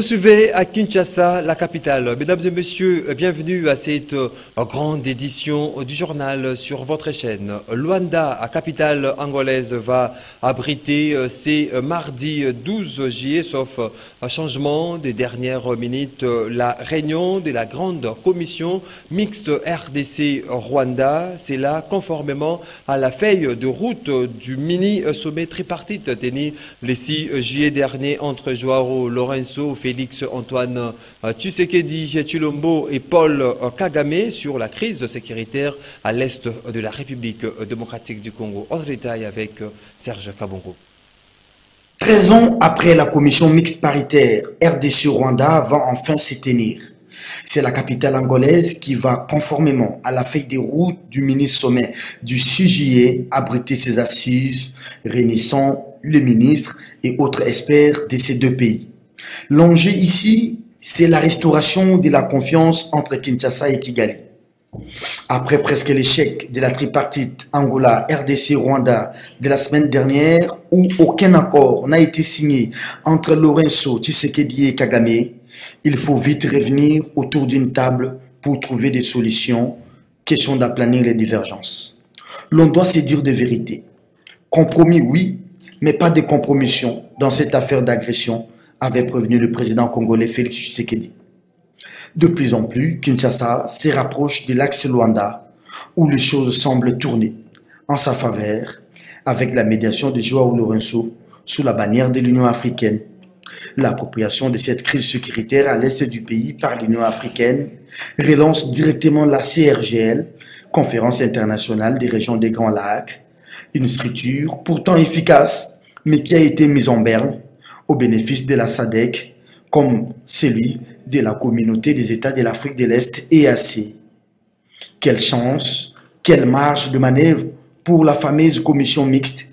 suivez à Kinshasa, la capitale. Mesdames et messieurs, bienvenue à cette grande édition du journal sur votre chaîne. Luanda, la capitale angolaise, va abriter ces mardi 12 juillet, sauf changement des dernières minutes, la réunion de la grande commission mixte RDC-Rwanda. C'est là conformément à la feuille de route du mini-sommet tripartite tenu le 6 juillet dernier entre Joao Lourenço, Félix Antoine Tshisekedi Tshilombo et Paul Kagame sur la crise sécuritaire à l'est de la République démocratique du Congo. En détail avec Serge Kabongo. 13 ans après la commission mixte paritaire, RDC-Rwanda va enfin se tenir. C'est la capitale angolaise qui va, conformément à la feuille de route du mini-sommet du 6 juillet, abriter ses assises, réunissant les ministres et autres experts de ces deux pays. L'enjeu ici, c'est la restauration de la confiance entre Kinshasa et Kigali. Après presque l'échec de la tripartite Angola-RDC-Rwanda de la semaine dernière, où aucun accord n'a été signé entre Lourenço, Tshisekedi et Kagame, il faut vite revenir autour d'une table pour trouver des solutions, question d'aplanir les divergences. L'on doit se dire de vérité. Compromis, oui, mais pas de compromission dans cette affaire d'agression, avait prévenu le président congolais Félix Tshisekedi. De plus en plus, Kinshasa se rapproche de l'axe Luanda, où les choses semblent tourner en sa faveur, avec la médiation de Joao Lourenço sous la bannière de l'Union africaine. L'appropriation de cette crise sécuritaire à l'est du pays par l'Union africaine relance directement la CRGL, Conférence internationale des régions des Grands Lacs, une structure pourtant efficace, mais qui a été mise en berne au bénéfice de la SADC, comme celui de la communauté des États de l'Afrique de l'Est EAC. Quelle chance, quelle marge de manœuvre pour la fameuse commission mixte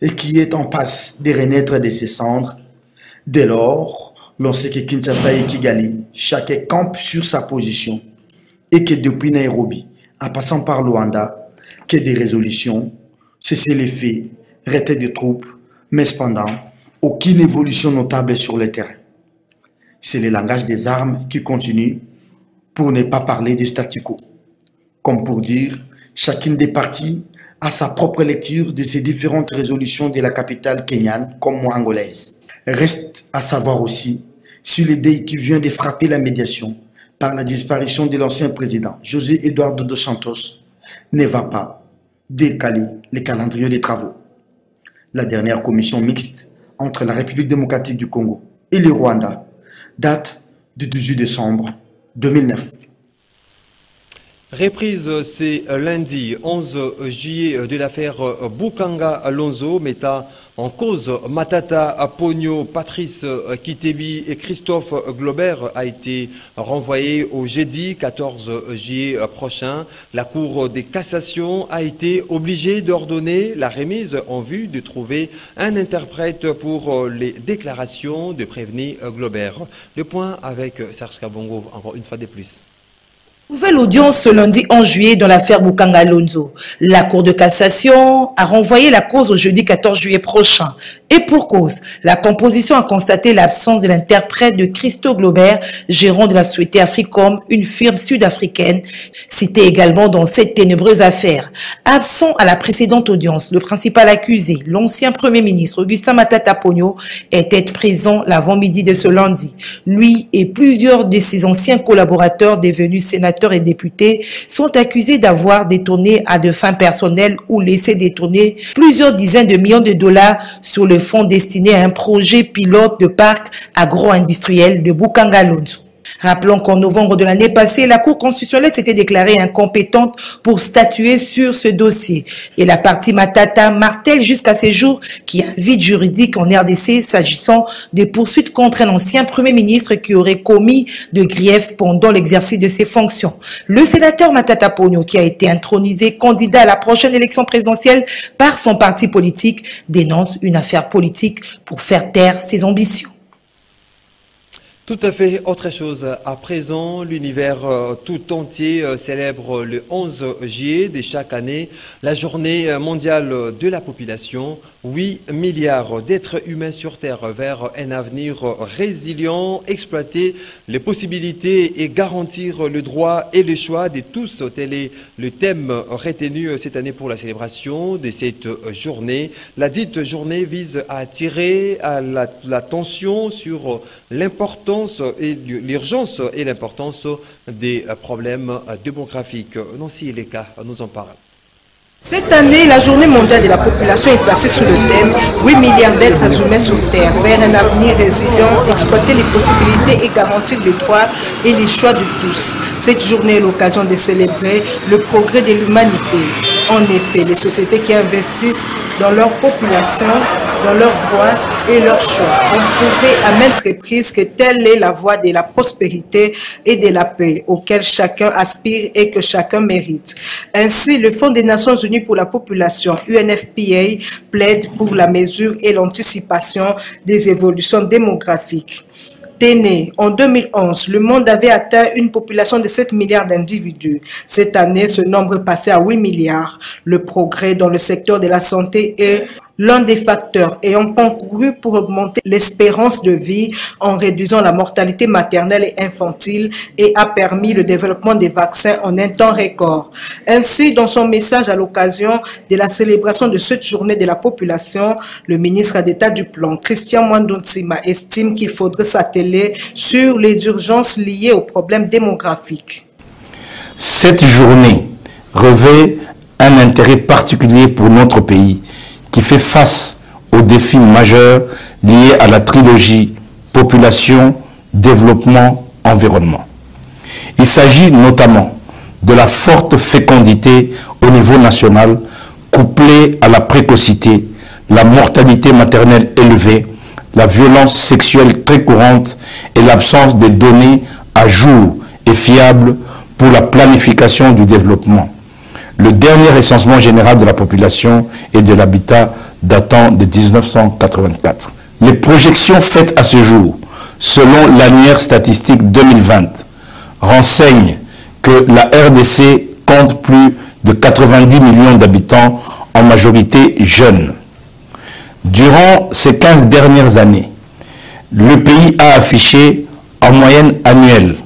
et qui est en passe de renaître de ses cendres. Dès lors, l'on sait que Kinshasa et Kigali, chacun campe sur sa position et que depuis Nairobi, en passant par Luanda, que des résolutions, cesser les faits, retrait des troupes, mais cependant, aucune évolution notable sur le terrain. C'est le langage des armes qui continue pour ne pas parler de statu quo. Comme pour dire, chacune des parties a sa propre lecture de ces différentes résolutions de la capitale kenyane comme angolaise. Reste à savoir aussi si le deuil qui vient de frapper la médiation par la disparition de l'ancien président José Eduardo dos Santos ne va pas décaler le calendrier des travaux. La dernière commission mixte entre la République démocratique du Congo et le Rwanda date du 18 décembre 2009. Reprise ce lundi 11 juillet de l'affaire Bukanga-Lonzo, mettant en cause Matata Ponyo, Patrice Kitebi et Christophe Globert, a été renvoyé au jeudi 14 juillet prochain. La Cour de cassation a été obligée d'ordonner la remise en vue de trouver un interprète pour les déclarations de prévenu Globert. Le point avec Serge Kabongo, encore une fois de plus. Nouvelle audience ce lundi 11 juillet dans l'affaire Bukanga-Lonzo. La Cour de cassation a renvoyé la cause au jeudi 14 juillet prochain. Et pour cause, la composition a constaté l'absence de l'interprète de Christo Globert, gérant de la société Africom, une firme sud-africaine, citée également dans cette ténébreuse affaire. Absent à la précédente audience, le principal accusé, l'ancien Premier ministre Augustin Matata Ponyo, était présent l'avant-midi de ce lundi. Lui et plusieurs de ses anciens collaborateurs devenus sénateurs et députés sont accusés d'avoir détourné à de fins personnelles ou laissé détourner plusieurs dizaines de millions de dollars sur le fonds destiné à un projet pilote de parc agro-industriel de Bukanga-Lonzo. Rappelons qu'en novembre de l'année passée, la Cour constitutionnelle s'était déclarée incompétente pour statuer sur ce dossier. Et la partie Matata martèle jusqu'à ces jours qu'il y a un vide juridique en RDC s'agissant des poursuites contre un ancien Premier ministre qui aurait commis de griefs pendant l'exercice de ses fonctions. Le sénateur Matata Ponyo, qui a été intronisé candidat à la prochaine élection présidentielle par son parti politique, dénonce une affaire politique pour faire taire ses ambitions. Tout à fait autre chose. À présent, l'univers tout entier célèbre le 11 juillet de chaque année la journée mondiale de la population. 8 milliards d'êtres humains sur Terre vers un avenir résilient, exploiter les possibilités et garantir le droit et le choix de tous. Tel est le thème retenu cette année pour la célébration de cette journée. La dite journée vise à attirer l'attention sur l'importance et l'urgence et l'importance des problèmes démographiques. Nancy Eleka nous en parle. Cette année, la journée mondiale de la population est placée sous le thème 8 milliards d'êtres humains sur Terre vers un avenir résilient, exploiter les possibilités et garantir les droits et les choix de tous. Cette journée est l'occasion de célébrer le progrès de l'humanité. En effet, les sociétés qui investissent dans leur population, dans leurs droits et leurs choix ont prouvé à maintes reprises que telle est la voie de la prospérité et de la paix auquel chacun aspire et que chacun mérite. Ainsi, le Fonds des Nations Unies pour la population, UNFPA, plaide pour la mesure et l'anticipation des évolutions démographiques. Né en 2011, le monde avait atteint une population de 7 milliards d'individus. Cette année, ce nombre est passé à 8 milliards. Le progrès dans le secteur de la santé est l'un des facteurs ayant concouru pour augmenter l'espérance de vie en réduisant la mortalité maternelle et infantile et a permis le développement des vaccins en un temps record. Ainsi, dans son message à l'occasion de la célébration de cette journée de la population, le ministre d'État du Plan, Christian Mwandontsima, estime qu'il faudrait s'atteler sur les urgences liées aux problèmes démographiques. Cette journée revêt un intérêt particulier pour notre pays, qui fait face aux défis majeurs liés à la trilogie population, développement, environnement. Il s'agit notamment de la forte fécondité au niveau national, couplée à la précocité, la mortalité maternelle élevée, la violence sexuelle très courante et l'absence de données à jour et fiables pour la planification du développement. Le dernier recensement général de la population et de l'habitat datant de 1984. Les projections faites à ce jour, selon l'annuaire statistique 2020, renseignent que la RDC compte plus de 90 millions d'habitants, en majorité jeunes. Durant ces 15 dernières années, le pays a affiché en moyenne annuelle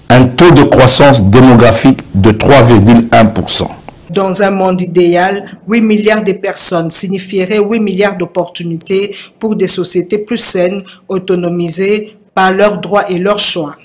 un taux de croissance démographique de 3,1%. Dans un monde idéal, 8 milliards de personnes signifierait 8 milliards d'opportunités pour des sociétés plus saines, autonomisées par leurs droits et leurs choix.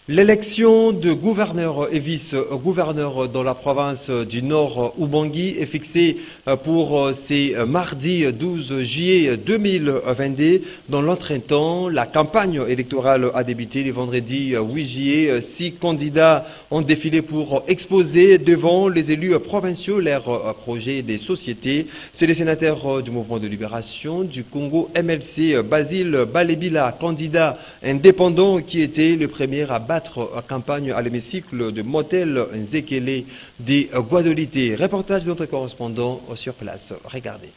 L'élection de gouverneur et vice-gouverneur dans la province du Nord Ubangui est fixée pour ces mardi 12 juillet 2022. Dans l'entretemps, la campagne électorale a débuté le vendredi 8 juillet. 6 candidats ont défilé pour exposer devant les élus provinciaux leurs projets des sociétés. C'est le sénateur du Mouvement de Libération du Congo MLC, Basile Balebila, candidat indépendant qui était le premier à campagne à l'hémicycle de Motel Nzekele de Guadolité. Reportage de notre correspondant sur place. Regardez.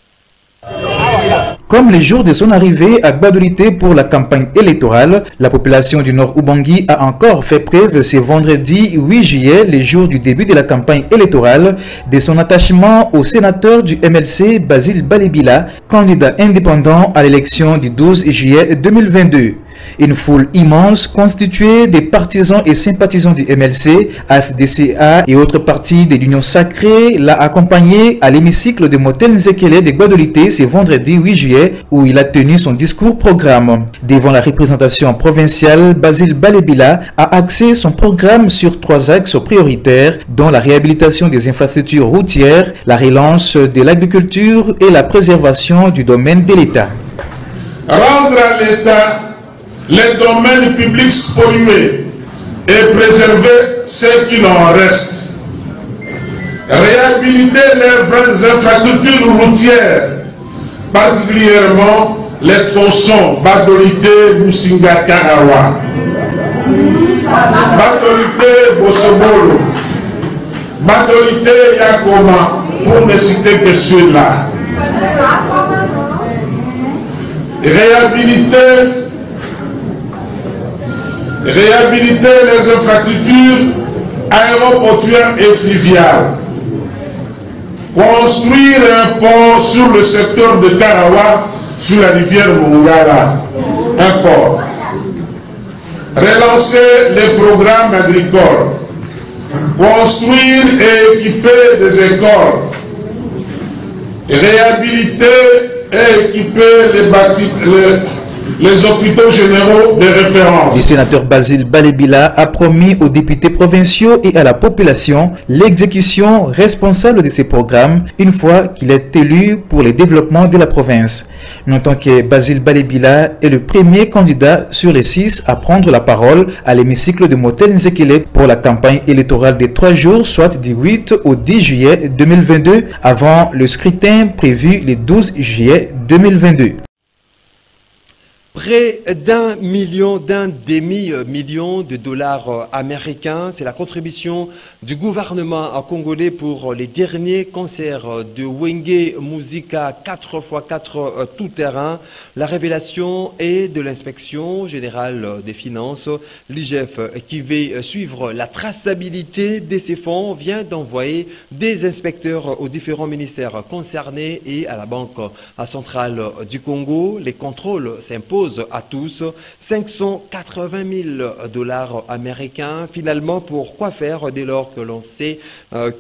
Comme le jour de son arrivée à Gbadolité pour la campagne électorale, la population du Nord Ubangui a encore fait preuve ce vendredi 8 juillet, le jour du début de la campagne électorale, de son attachement au sénateur du MLC Basile Balebila, candidat indépendant à l'élection du 12 juillet 2022. Une foule immense constituée des partisans et sympathisants du MLC, AFDCA et autres partis de l'Union Sacrée l'a accompagné à l'hémicycle de Motel Nzekele de Guadolité ce vendredi 8 juillet où il a tenu son discours programme. Devant la représentation provinciale, Basile Balebila a axé son programme sur 3 axes prioritaires dont la réhabilitation des infrastructures routières, la relance de l'agriculture et la préservation du domaine de l'État. Rendre à l'État les domaines publics pollués et préserver ce qu'il en reste. Réhabiliter les vraies infrastructures routières, particulièrement les tronçons Badolité, Musinga, Karawa, Badolité, Bosobolo, Badolité, Yakoma, pour ne citer que ceux-là. « 」 « 」 « 」 « 」 « 」 « 」 « 」 « 」 « 」 « 」 « 」 « 」 « 」 « 」 « 」 « 」 « 」 « 」 « 」 « 」 « 」 « 」 « 」 « 」 « 」 « 」 « 」 « 」 « réhabiliter les infrastructures aéroportuaires et fluviales, construire un pont sur le secteur de Karawa, sur la rivière Mongala, un port, relancer les programmes agricoles, construire et équiper des écoles, réhabiliter et équiper les hôpitaux généraux de référence. Le sénateur Basile Balebila a promis aux députés provinciaux et à la population l'exécution responsable de ces programmes une fois qu'il est élu pour le développement de la province. Notons que Basile Balebila est le premier candidat sur les 6 à prendre la parole à l'hémicycle de Motel Nzekele pour la campagne électorale des 3 jours, soit du 8 au 10 juillet 2022, avant le scrutin prévu le 12 juillet 2022. Près d'un demi-million de dollars américains, c'est la contribution du gouvernement congolais pour les derniers concerts de Wenge Musica 4x4 tout-terrain. La révélation est de l'inspection générale des finances. L'IGF, qui veut suivre la traçabilité de ces fonds, vient d'envoyer des inspecteurs aux différents ministères concernés et à la Banque centrale du Congo. Les contrôles s'imposent à tous. 580 000 dollars américains. Finalement, pour quoi faire dès lors que l'on sait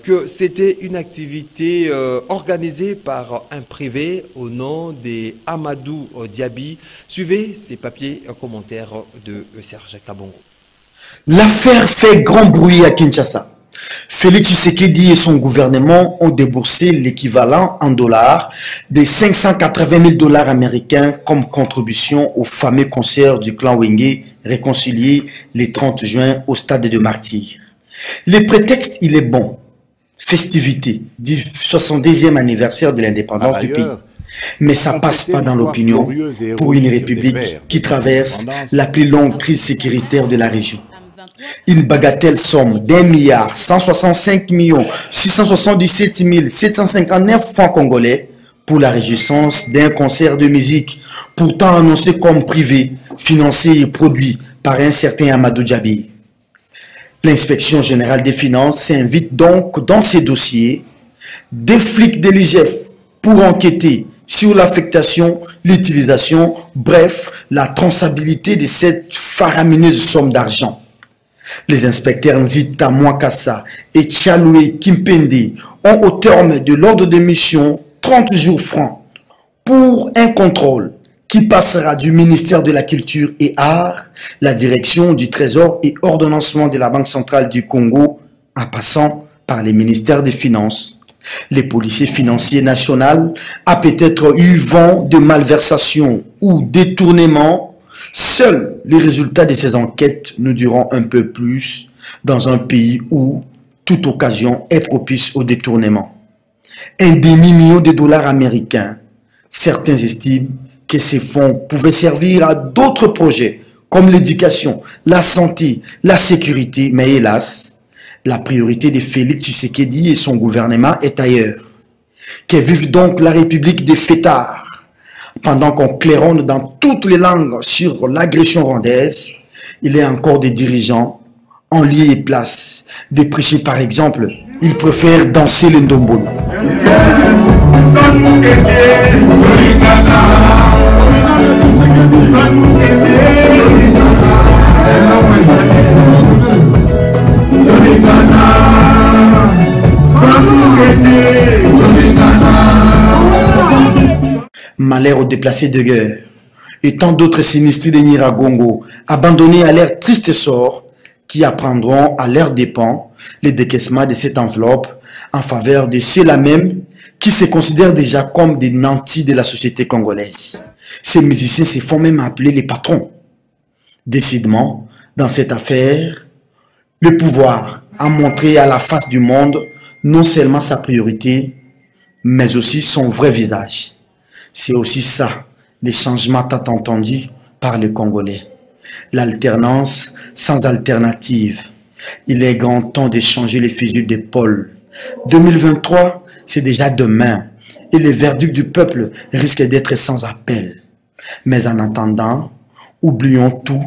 que c'était une activité organisée par un privé au nom de Amadou Diaby. Suivez ces papiers commentaires de Serge Kabongo. L'affaire fait grand bruit à Kinshasa. Félix Tshisekedi et son gouvernement ont déboursé l'équivalent en dollars de 580 000 dollars américains comme contribution au fameux concert du clan Wenge réconcilié le 30 juin au stade de Martyrs. Le prétexte, il est bon. Festivité du 70e anniversaire de l'indépendance du pays. Mais ça passe pas dans l'opinion pour une république qui traverse la plus longue crise sécuritaire de la région. Une bagatelle somme d'1,165,677,759 francs congolais pour la réjouissance d'un concert de musique pourtant annoncé comme privé, financé et produit par un certain Amadou Diaby. L'inspection générale des finances s'invite donc dans ces dossiers des flics de l'IGF pour enquêter sur l'affectation, l'utilisation, bref, la traçabilité de cette faramineuse somme d'argent. Les inspecteurs Nzita Mwakassa et Tchaloué Kimpende ont au terme de l'ordre de mission 30 jours francs pour un contrôle qui passera du ministère de la Culture et Arts, la direction du Trésor et ordonnancement de la Banque centrale du Congo, en passant par les ministères des Finances. Les policiers financiers nationaux a peut-être eu vent de malversation ou détournement. Seuls les résultats de ces enquêtes nous diront un peu plus dans un pays où toute occasion est propice au détournement. Un demi-million de dollars américains. Certains estiment que ces fonds pouvaient servir à d'autres projets comme l'éducation, la santé, la sécurité, mais hélas, la priorité de Félix Tshisekedi et son gouvernement est ailleurs. Que vive donc la République des fêtards. Pendant qu'on claironne dans toutes les langues sur l'agression rwandaise, il y a encore des dirigeants en lieu et place. Des prêchés par exemple, ils préfèrent danser le ndombolo. Malheur aux déplacés de guerre et tant d'autres sinistrés de Nyiragongo, abandonnés à leur triste sort, qui apprendront à leur dépens les décaissements de cette enveloppe en faveur de ceux-là même qui se considèrent déjà comme des nantis de la société congolaise. Ces musiciens se font même appeler les patrons. Décidément, dans cette affaire, le pouvoir a montré à la face du monde non seulement sa priorité, mais aussi son vrai visage. C'est aussi ça, les changements tant entendus par les Congolais. L'alternance sans alternative. Il est grand temps de changer les fusils d'épaule. 2023, c'est déjà demain. Et le verdict du peuple risque d'être sans appel. Mais en attendant, oublions tout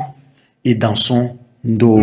et dansons Ndo.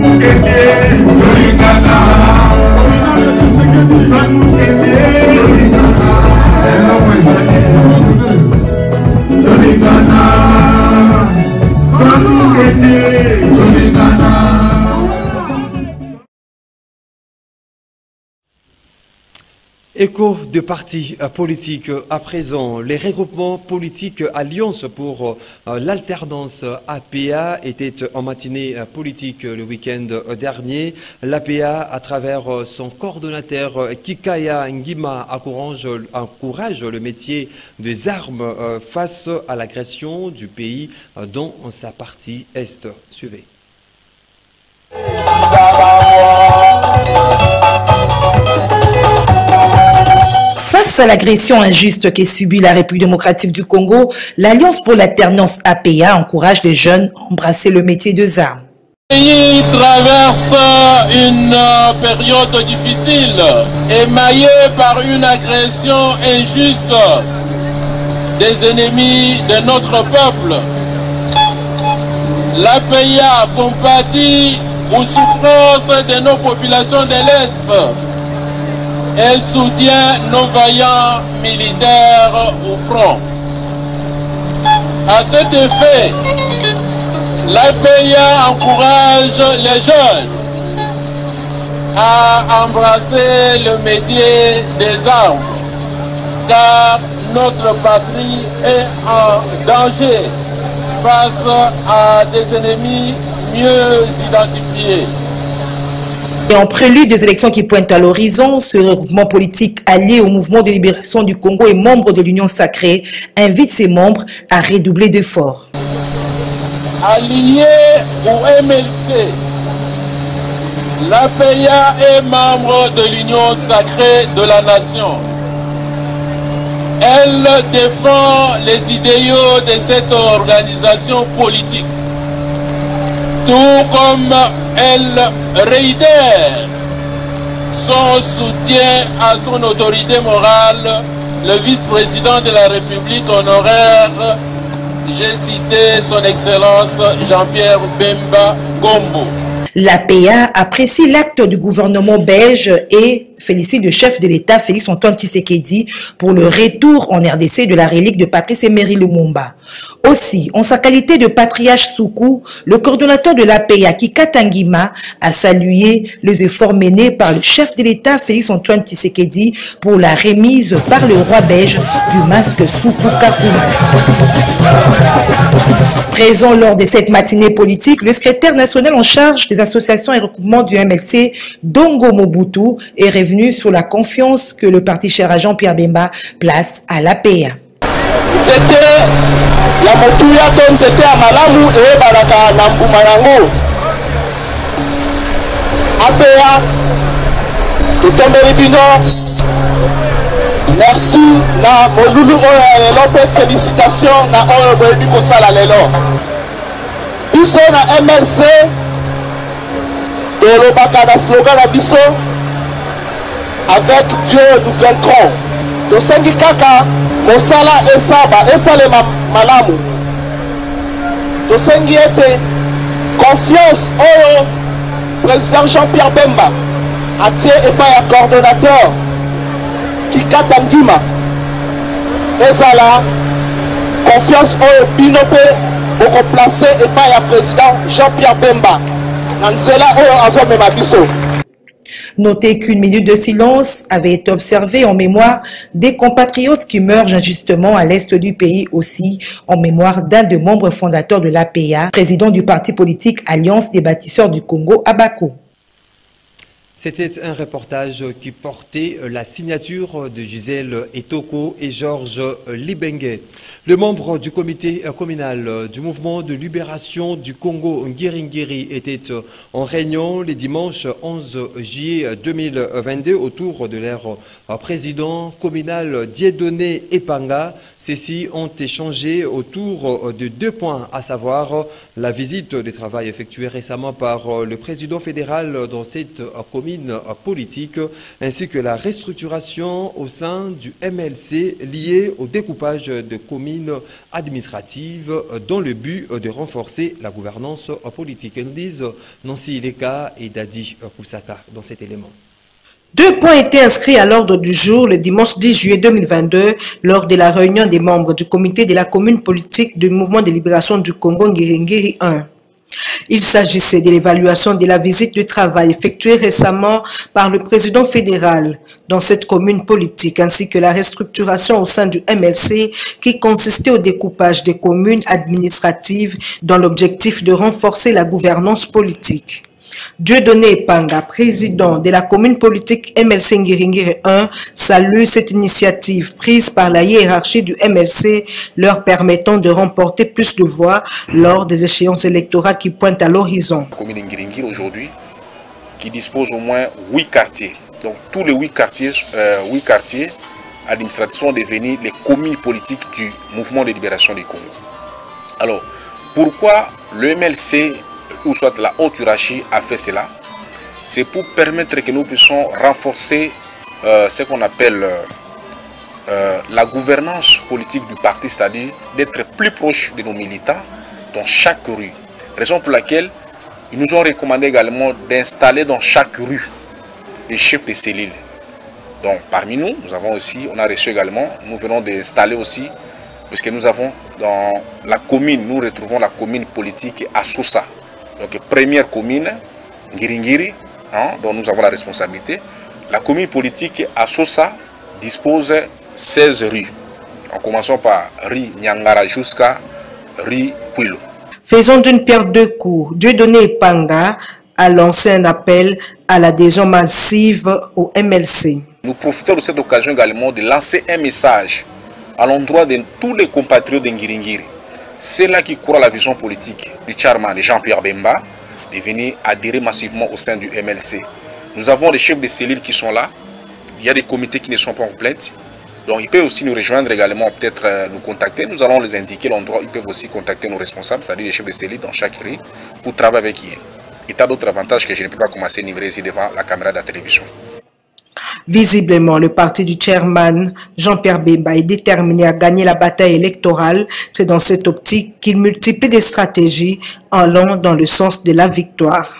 Écho de partis politiques à présent. Les regroupements politiques Alliance pour l'alternance APA étaient en matinée politique le week-end dernier. L'APA, à travers son coordonnateur Kikaya Ngima, encourage le métier des armes face à l'agression du pays dans sa partie est. Suivez. Face à l'agression injuste qu'est subie la République démocratique du Congo, l'Alliance pour l'alternance APA encourage les jeunes à embrasser le métier des armes. Le pays traverse une période difficile, émaillée par une agression injuste des ennemis de notre peuple. L'APA compatit aux souffrances de nos populations de l'Est. Elle soutient nos vaillants militaires au front. À cet effet, l'APA encourage les jeunes à embrasser le métier des armes, car notre patrie est en danger face à des ennemis mieux identifiés. Et en prélude des élections qui pointent à l'horizon, ce regroupement politique allié au mouvement de libération du Congo et membre de l'Union sacrée invite ses membres à redoubler d'efforts. Allié au MLC, l'APA est membre de l'Union sacrée de la nation. Elle défend les idéaux de cette organisation politique, tout comme elle réitère son soutien à son autorité morale, le vice-président de la République honoraire, j'ai cité son Excellence Jean-Pierre Bemba Gombo. L'APA apprécie l'acte du gouvernement belge et félicite le chef de l'État, Félix-Antoine Tshisekedi, pour le retour en RDC de la relique de Patrice Emery Lumumba. Aussi, en sa qualité de patriarche Soukou, le coordonnateur de l'APA, Kikaya Ngima, a salué les efforts menés par le chef de l'État, Félix-Antoine Tshisekedi, pour la remise par le roi belge du masque Soukou Kakuma. Présent lors de cette matinée politique, le secrétaire national en charge des associations et regroupements du MLC, Dongo Mobutu, est revenu sur la confiance que le parti cher à Jean-Pierre Bemba place à l'APA. C'était la motuya comme c'était à Malamu et Baraka Nambumayango. APA, tout tombé bison. Merci na Molulu Lopez, félicitations na Oyo Biko Sala Lelo. Biso na MLC, de l'Obaka na slogan na Biso, avec Dieu nous vaincrons. De Sengi Kaka, Mosala Esaba, Esale Malamu. De Sengi Ete, confiance au président Jean-Pierre Bemba, à Thier et pas un coordonnateur. Kikaya Ngima, Ezala, confiance au Binope, au placé et pas un président Jean-Pierre Bemba. Nanzela au Azome Mabiso. Notez qu'une minute de silence avait été observée en mémoire des compatriotes qui meurent injustement à l'est du pays, aussi en mémoire d'un des membres fondateurs de l'APA, président du parti politique Alliance des bâtisseurs du Congo, Abako. C'était un reportage qui portait la signature de Gisèle Etoko et Georges Libengue. Le membre du comité communal du mouvement de libération du Congo, Ngiringiri, était en réunion le dimanche 11 juillet 2022 autour de leur président communal Dieudonné Epanga. Ceux-ci ont échangé autour de 2 points, à savoir la visite de travail effectuée récemment par le président fédéral dans cette commune politique, ainsi que la restructuration au sein du MLC liée au découpage de communes administratives dans le but de renforcer la gouvernance politique. Elles nous disent Nancy Ileka et Dadi Koussaka dans cet élément. 2 points étaient inscrits à l'ordre du jour le dimanche 10 juillet 2022 lors de la réunion des membres du comité de la commune politique du mouvement de libération du Congo Ngiringiri 1. Il s'agissait de l'évaluation de la visite de travail effectuée récemment par le président fédéral dans cette commune politique, ainsi que la restructuration au sein du MLC qui consistait au découpage des communes administratives dans l'objectif de renforcer la gouvernance politique. Dieudonné Panga, président de la commune politique MLC Ngiringiri 1, salue cette initiative prise par la hiérarchie du MLC, leur permettant de remporter plus de voix lors des échéances électorales qui pointent à l'horizon. La commune Ngiringiri aujourd'hui, qui dispose au moins 8 quartiers. Donc tous les 8 quartiers administratifs sont devenus les communes politiques du mouvement de libération du Congo. Alors, pourquoi le MLC ou soit la haute hiérarchie a fait cela? C'est pour permettre que nous puissions renforcer ce qu'on appelle la gouvernance politique du parti, c'est-à-dire d'être plus proche de nos militants dans chaque rue. Raison pour laquelle ils nous ont recommandé également d'installer dans chaque rue les chefs de cellules. Donc parmi nous, on a reçu également, nous venons d'installer aussi, puisque nous avons dans la commune, nous retrouvons la commune politique à Sousa. Donc première commune, Ngiringiri, dont nous avons la responsabilité. La commune politique à Sosa dispose 16 rues, en commençant par rue Nyangara jusqu'à rue Puilo. Faisons d'une pierre deux coups. Dieudonné Panga a lancé un appel à l'adhésion massive au MLC. Nous profitons de cette occasion également de lancer un message à l'endroit de tous les compatriotes de Ngiringiri. C'est là qui croit la vision politique du chairman de Jean-Pierre Bemba de venir adhérer massivement au sein du MLC. Nous avons les chefs de cellules qui sont là. Il y a des comités qui ne sont pas complètes. Donc ils peuvent aussi nous rejoindre également, peut-être nous contacter. Nous allons les indiquer l'endroit. Ils peuvent aussi contacter nos responsables, c'est-à-dire les chefs de cellules dans chaque rue, pour travailler avec eux. Et tas d'autres avantages que je ne peux pas commencer à livrer ici devant la caméra de la télévision. Visiblement, le parti du chairman Jean-Pierre Bemba est déterminé à gagner la bataille électorale. C'est dans cette optique qu'il multiplie des stratégies allant dans le sens de la victoire.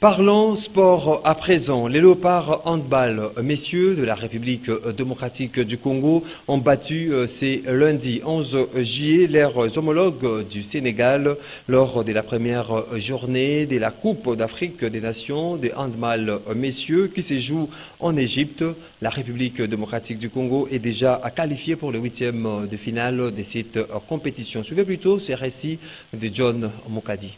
Parlons sport à présent. Les Léopards handball messieurs de la République démocratique du Congo ont battu ce lundi 11 juillet leurs homologues du Sénégal lors de la première journée de la Coupe d'Afrique des Nations de handball messieurs qui se joue en Égypte. La République démocratique du Congo est déjà qualifiée pour le 8e de finale de cette compétition. Suivez plutôt ce récit de John Mokadi.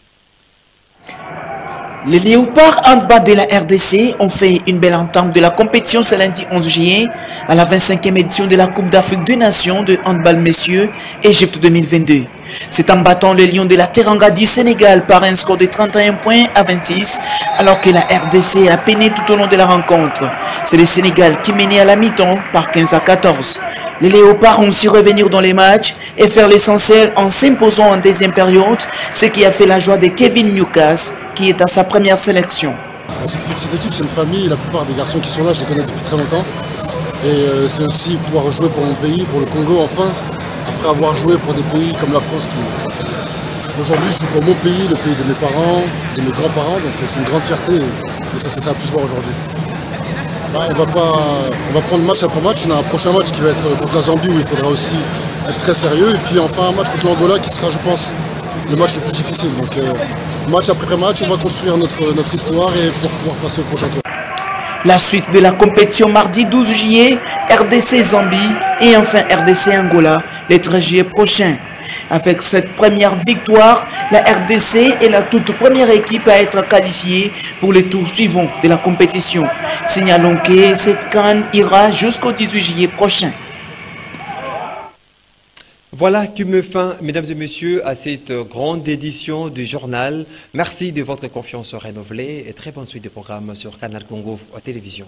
Les Léopards handball de la RDC ont fait une belle entame de la compétition ce lundi 11 juillet à la 25e édition de la Coupe d'Afrique des Nations de handball messieurs Égypte 2022. C'est en battant le Lion de la Teranga du Sénégal par un score de 31 points à 26 alors que la RDC a peiné tout au long de la rencontre. C'est le Sénégal qui menait à la mi-temps par 15 à 14. Les Léopards ont su revenir dans les matchs et faire l'essentiel en s'imposant en deuxième période, ce qui a fait la joie de Kevin Newcastle qui est à sa première sélection. Cette équipe, c'est une famille. La plupart des garçons qui sont là, je les connais depuis très longtemps. Et c'est aussi pouvoir jouer pour mon pays, pour le Congo enfin, après avoir joué pour des pays comme la France. Aujourd'hui, je joue pour mon pays, le pays de mes parents, de mes grands-parents, donc c'est une grande fierté et ça, c'est ça à plus voir aujourd'hui. On va prendre match après match. On a un prochain match qui va être contre la Zambie où il faudra aussi être très sérieux. Et puis enfin un match contre l'Angola qui sera, je pense, le match le plus difficile. Donc match après match, on va construire notre histoire et pour pouvoir passer au prochain tour. La suite de la compétition mardi 12 juillet, RDC Zambie et enfin RDC Angola le 13 juillet prochain. Avec cette première victoire, la RDC est la toute première équipe à être qualifiée pour les tours suivants de la compétition. Signalons que cette CAN ira jusqu'au 18 juillet prochain. Voilà qui me fin, mesdames et messieurs, à cette grande édition du journal. Merci de votre confiance renouvelée et très bonne suite de programmes sur Canal Congo Télévision.